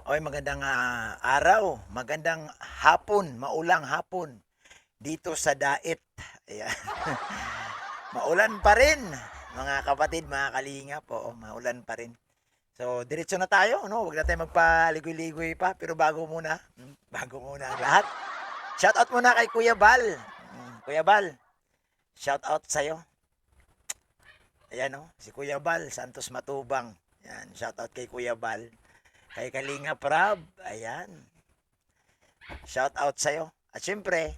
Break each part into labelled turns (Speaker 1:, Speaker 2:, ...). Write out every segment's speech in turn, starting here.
Speaker 1: Oy, magandang, araw, magandang hapon, maulang hapon dito sa Dait. Ayan. Maulan pa rin, mga kapatid, mga kalingap, oo, maulan pa rin. So, diretso na tayo, no? Huwag na tayong magpaligoy-ligoy pa, pero bago muna ang lahat. Shoutout muna kay Kuya Bal. Kuya Bal, shoutout sa'yo. Ayan, no? Si Kuya Bal, Santos Matubang. Ayan, shoutout kay Kuya Bal. Kay Kalinga Prab, ayan. Shout out sa'yo. At syempre,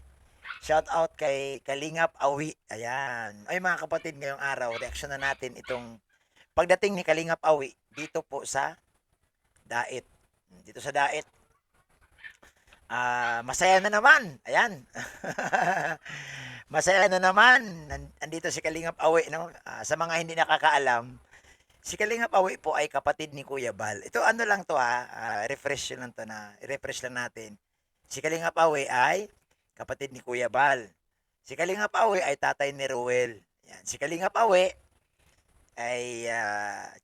Speaker 1: shout out kay Kalingap Awi. Ayan. Ay mga kapatid, ngayong araw, reaksyon na natin itong pagdating ni Kalingap Awi dito po sa Dait. Dito sa Dait. Masaya na naman. Ayan. Masaya na naman. Nandito si Kalingap Awi. No? Sa mga hindi nakakaalam, si Kalingap Awi po ay kapatid ni Kuya Bal. Ito ano lang to refresh lang to na, refresh lang natin. Si Kalingap Awi ay kapatid ni Kuya Bal. Si Kalingap Awi ay tatay ni Ruel. Yan. Si Kalingap Awi ay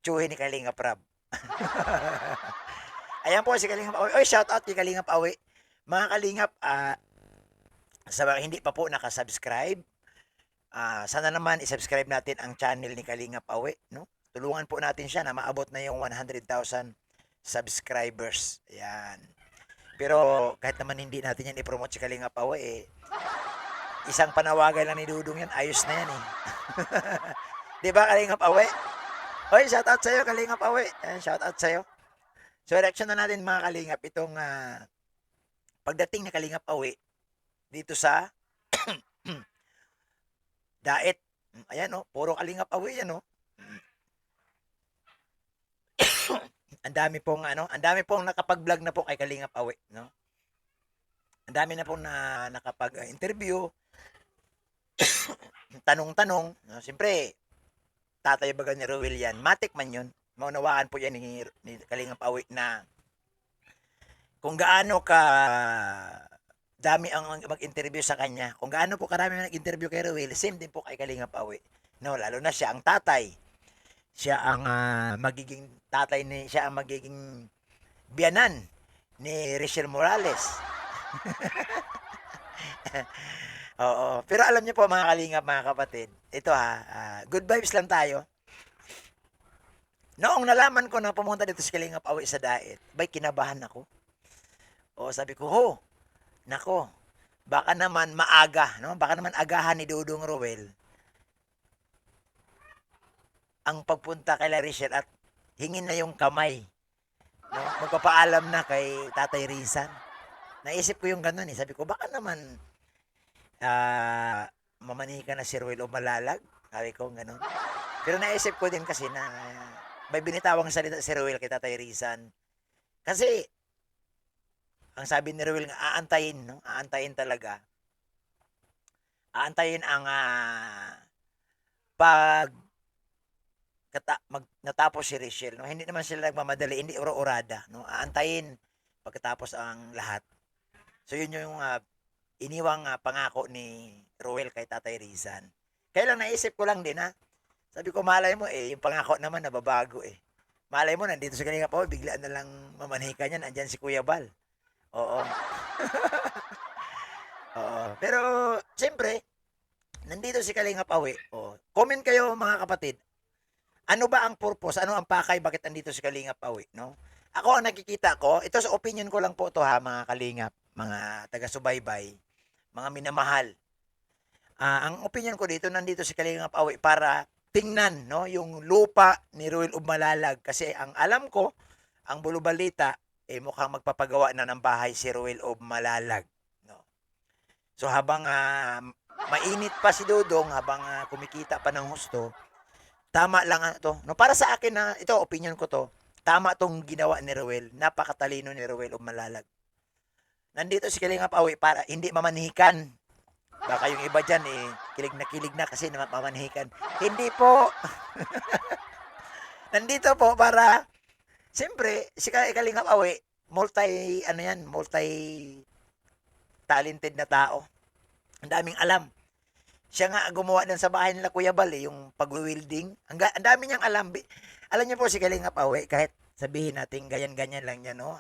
Speaker 1: tsuhin ni Kalingap Rab. Ayan po si Kalingap Awi. Oy, shout out kay Kalingap Awi. Mga Kalingap, sa mga hindi pa po nakasubscribe, sana naman isubscribe natin ang channel ni Kalingap Awi. No? Tulungan po natin siya na maabot na yung 100,000 subscribers. Ayan. Pero kahit naman hindi natin yan i-promote si Kalingap Awi, isang panawagan lang ni Dudong yan, ayos na yan eh. Di ba Kalingap Awi? Hoy, shout out sa'yo Kalingap Awi. Shout out sa'yo. So, reaction na natin mga Kalingap itong pagdating ni Kalingap Awi dito sa Dait. Ayan oh, puro Kalingap Awi yan oh. Ang dami pong nakapag-vlog na po kay Kalingap Awi, no? Ang dami na pong nakapag-interview, tanong-tanong, no? Siyempre, tatay baga ni Ruel yan, matik man yun. Maunawaan po yan ni Kalingap Awi na kung gaano ka dami ang mag-interview sa kanya, kung gaano po karami nag-interview kay Ruel, same din po kay Kalingap Awi. No, lalo na siya ang tatay. Siya ang magiging tatay siya ang magiging biyanan ni Rachel Morales. Oo. Pero alam niyo po mga kalingap, mga kapatid, ito good vibes lang tayo. Noong nalaman ko na pumunta dito si Kalingap Awi sa Dait, bay kinabahan ako. O sabi ko, nako, baka naman maaga, no? Baka naman agahan ni Dudong Roel ang pagpunta kay Rachel at hingin na yung kamay. No? Magpapaalam na kay Tatay Rizan. Naisip ko yung ganun eh. Sabi ko, baka naman mamanihi ka na si Ruel o malalag. Sabi ko, ganun. Pero naisip ko din kasi na may binitawang salita si Ruel kay Tatay Rizan. Kasi, ang sabi ni Ruel nga, aantayin, no? Aantayin talaga. Aantayin ang pag natapos si Rachel, no? Hindi naman sila nagmamadali, hindi uro-urada, no? Aantayin pagkatapos ang lahat. So yun yung iniwang pangako ni Ruel kay Tatay Rizan. Kaya lang naisip ko lang din Sabi ko malay mo yung pangako naman nababago eh. Malay mo nandito sa kanila pa biglaan na lang mamanhika niyan, andyan si Kuya Bal. Oo. Oo. Pero siyempre, nandito si Kalingap Awi. Oh. Comment kayo mga kapatid. Ano ba ang purpose? Ano ang pakay? Bakit andito si Kalingap Awi? No? Ako ang nakikita ko, ito sa opinion ko lang po to mga Kalingap, mga taga-subaybay, mga minamahal. Ang opinion ko dito, nandito si Kalingap Awi para tingnan no, yung lupa ni Ruel Umalalag. Kasi ang alam ko, ang bulubalita, mukhang magpapagawa na ng bahay si Ruel Umalalag. No? So habang mainit pa si Dodong, habang kumikita pa ng husto, tama lang to. No, para sa akin ito opinion ko to. Tama tong ginawa ni Ruel. Napakatalino ni Ruel Umalalag. Nandito si Kalingap Awi para hindi mamanhikan. Baka yung iba dyan kilig na kasi mamanhikan. Hindi po. Nandito po para siyempre si Kalingap Awi multi talented na tao. Ang daming alam. Siya nga gumawa din sa bahay nila Kuya Bal yung pag-wielding. Ang dami niyang alam. Alam niyo po si Kalingap Awi, kahit sabihin natin ganyan-ganyan lang yan, no?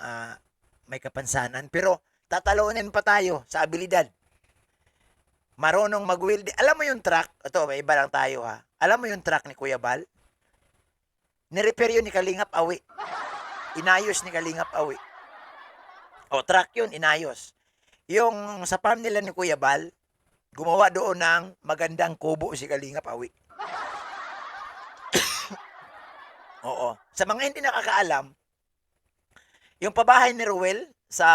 Speaker 1: May kapansanan. Pero tatalunin pa tayo sa abilidad. Marunong mag-wield. Alam mo yung truck? Ito, may iba lang tayo ha. Alam mo yung truck ni Kuya Bal? Nirepair yun ni Kalingap Awi. Inayos ni Kalingap Awi. O, truck yun, inayos. Yung sa farm nila ni Kuya Bal, gumawa doon ng magandang kubo si Kalingap Awi. Oo. Sa mga hindi nakakaalam, yung pabahay ni Ruel sa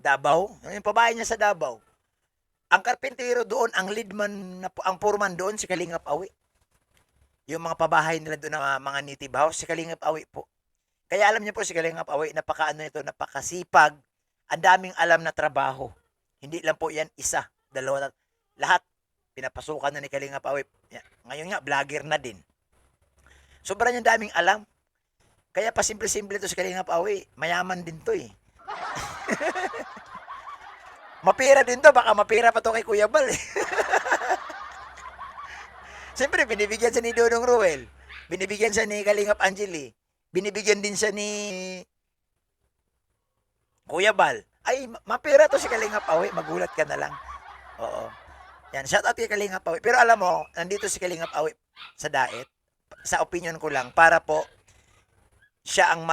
Speaker 1: Davao, yung pabahay niya sa Davao, ang karpentero doon, ang leadman, ang foreman doon, si Kalingap Awi. Yung mga pabahay nila doon ng mga native house, si Kalingap Awi po. Kaya alam niyo po si Kalingap Awi, napakasipag, ang daming alam na trabaho. Hindi lang po yan isa, dalawa, lahat pinapasukan na ni Kalingap Awi. Ngayon nga, vlogger na din. Sobrang yung daming alam. Kaya pa simple-simple to si Kalingap Awi, mayaman din to eh. Mapira din to, baka mapira pa to kay Kuya Bal eh. Siyempre, binibigyan siya ni Dodong Ruel. Binibigyan siya ni Kalingap Angeli. Binibigyan din siya ni Kuya Bal. Ay, mapira to si Kalingap Awi. Magulat ka na lang. Oo. Yan, shout out kay Kalingap Awi. Pero alam mo, nandito si Kalingap Awi sa Daet. Sa opinion ko lang, para po siya ang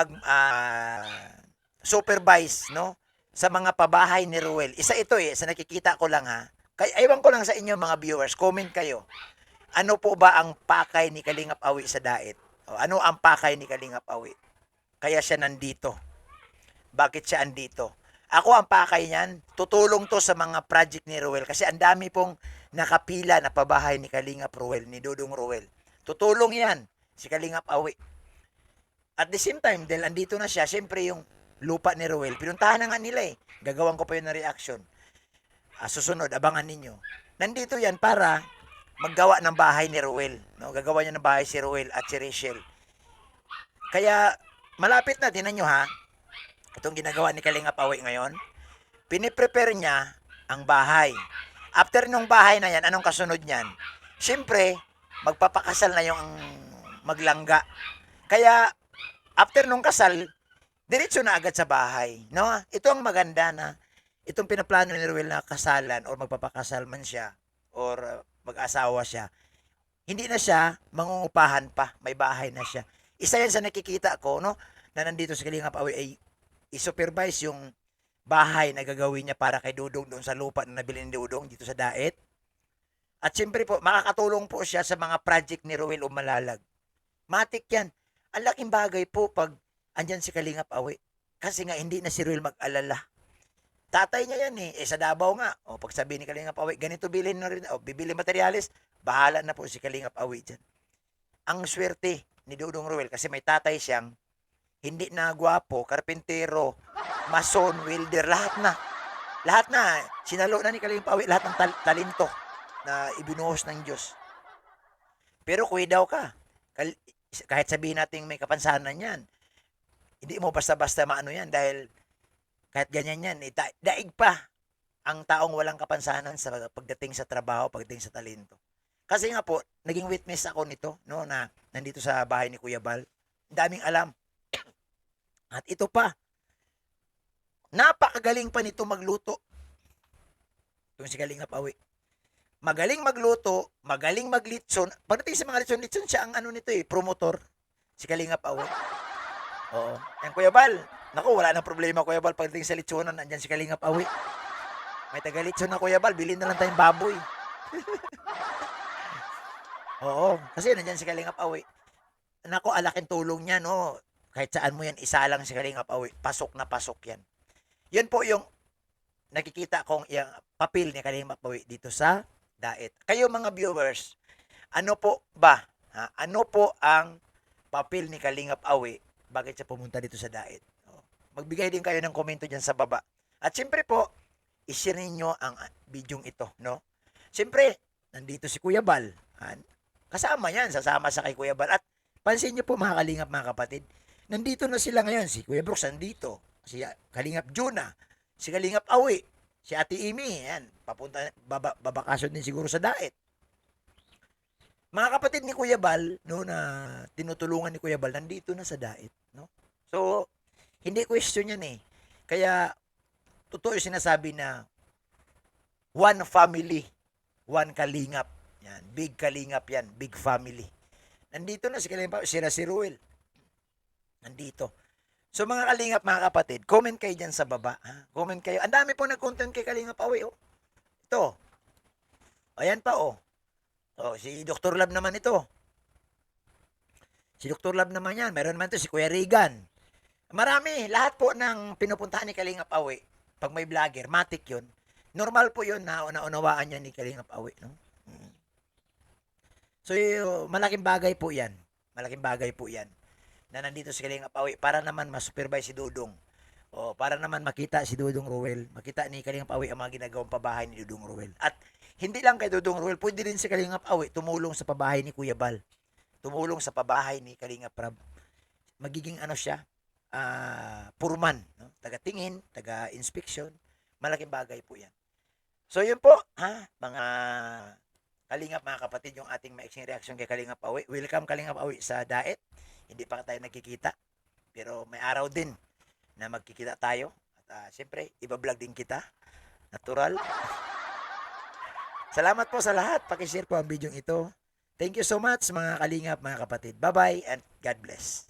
Speaker 1: supervise, no? Sa mga pabahay ni Ruel. Isa ito eh, sa nakikita ko lang ha. Kaya, ewan ko lang sa inyo mga viewers, comment kayo. Ano po ba ang pakay ni Kalingap Awi sa Daet? O, ano ang pakay ni Kalingap Awi? Kaya siya nandito. Bakit siya andito? Ako ang pakay niyan, tutulong to sa mga project ni Ruel kasi ang dami pong nakapila na pabahay ni Kalingap Ruel, ni Dodong Ruel. Tutulong yan si Kalingap Awi. At the same time, dahil andito na siya, syempre yung lupa ni Ruel, pinuntahan na nga nila eh. Gagawan ko pa yun na reaction. Susunod, abangan ninyo. Nandito yan para maggawa ng bahay ni Ruel. No? Gagawa niya ng bahay si Ruel at si Rachel. Kaya, malapit na, tinan nyo ha. Itong ginagawa ni Kalingap Awi ngayon. Piniprepare niya ang bahay. After nung bahay na yan, anong kasunod niyan? Siyempre, magpapakasal na yung maglangga. Kaya, after nung kasal, diretso na agad sa bahay. No? Ito ang maganda na itong pinaplano ni Ruel na kasalan or magpapakasal man siya or mag-asawa siya. Hindi na siya mangungupahan pa. May bahay na siya. Isa yan sa nakikita ko, no? Na nandito sa Kalingap Awi ay i-supervise yung bahay na gagawin niya para kay Dudong doon sa lupa na nabili ni Dudong dito sa Daet. At siyempre po, makakatulong po siya sa mga project ni Ruel Umalalag. Matik yan. Ang laking bagay po pag andyan si Kalingap Awi. Kasi nga hindi na si Ruel mag-alala. Tatay niya yan eh. Sa Davao nga. O pag sabi ni Kalingap Awi, ganito bilhin na rin. O bibili materialis, bahala na po si Kalingap Awi dyan. Ang swerte ni Dudong Ruel kasi may tatay siyang hindi na gwapo, karpentero, mason, welder, lahat na. Lahat na. Sinalo na ni Kalingap Awi lahat ng talento na ibinuhos ng Diyos. Pero daw ka. Kahit sabihin natin may kapansanan yan, hindi mo basta-basta maano yan dahil kahit ganyan yan, daig pa ang taong walang kapansanan sa pagdating sa trabaho, pagdating sa talento. Kasi nga po, naging witness ako nito, no, na nandito sa bahay ni Kuya Bal. Daming alam. At ito pa, napakagaling pa nito magluto. Itong si Kalingap Awi. Magaling magluto, magaling maglitson. Pagdating sa mga litson-litson, siya ang ano nito eh, promotor. Si Kalingap Awi. Oo. Yan Kuya Bal. Naku, wala nang problema Kuya Bal. Pagdating sa litsonan, andyan si Kalingap Awi. May taga-litson na Kuya Bal, bilhin na lang tayong baboy. Oo, kasi nandyan si Kalingap Awi. Naku, alaking tulong niya, no? Kahit saan mo yan, isa lang si Kalingap Awi. Pasok na pasok yan. Yan po yung nakikita kong yung papel ni Kalingap Awi dito sa Daet. Kayo mga viewers, ano po ba? Ano po ang papel ni Kalingap Awi? Bakit siya pumunta dito sa Daet? Magbigay din kayo ng komento dyan sa baba. At siyempre po, ishare ninyo ang bidyong ito, no? Siyempre, nandito si Kuya Bal. Kasama yan, sasama sa kay Kuya Bal. At pansin nyo po mga Kalingap, mga kapatid, nandito na sila ngayon. Si Kuya Brooks nandito. Si Kalingap Juna. Si Kalingap Awi. Si Ate Imi. Yan. Papunta, babakasyon din siguro sa Daet. mga kapatid ni Kuya Bal, no, na tinutulungan ni Kuya Bal, nandito na sa Dait, no? So, hindi question yan eh. Kaya, totoo yung sinasabi na one family, one kalingap. Yan, big kalingap yan, big family. Nandito na si Kalingap, si Ruel. Nandito. So mga kalingap, mga kapatid, comment kayo dyan sa baba. Ha? Comment kayo. Ang dami po nag-content kay Kalingap Awi. Oh. Ito. Ayan pa oh. Oh, si Dr. Lab naman ito. Si Dr. Lab naman yan. Meron naman ito si Kuya Regan. Marami. Lahat po ng pinupuntahan ni Kalingap Awi. Pag may vlogger, matik yun. Normal po yun na unawaan niya ni Kalingap Awi. No? So, malaking bagay po yan. Malaking bagay po yan. Na nandito si Kalingap Awi para naman ma-supervise si Dudong. O, para naman makita si Dudong Ruel. Makita ni Kalingap Awi ang mga ginagawang pabahay ni Dudong Ruel. At hindi lang kay Dudong Ruel, pwede rin si Kalingap Awi tumulong sa pabahay ni Kuya Bal. Tumulong sa pabahay ni Kalingap Rab. Magiging ano siya, purman. No? Taga-tingin, taga-inspection. Malaking bagay po yan. So, yun po, ha? Mga Kalingap, mga kapatid, yung ating maiksing reaction kay Kalingap Awi. Welcome Kalingap Awi sa Daet. Hindi pa tayo nagkikita. Pero may araw din na magkikita tayo. At siyempre, iba-vlog din kita. Natural. Salamat po sa lahat. Pakishare po ang video ito. Thank you so much mga Kalingap, mga kapatid. Bye-bye and God bless.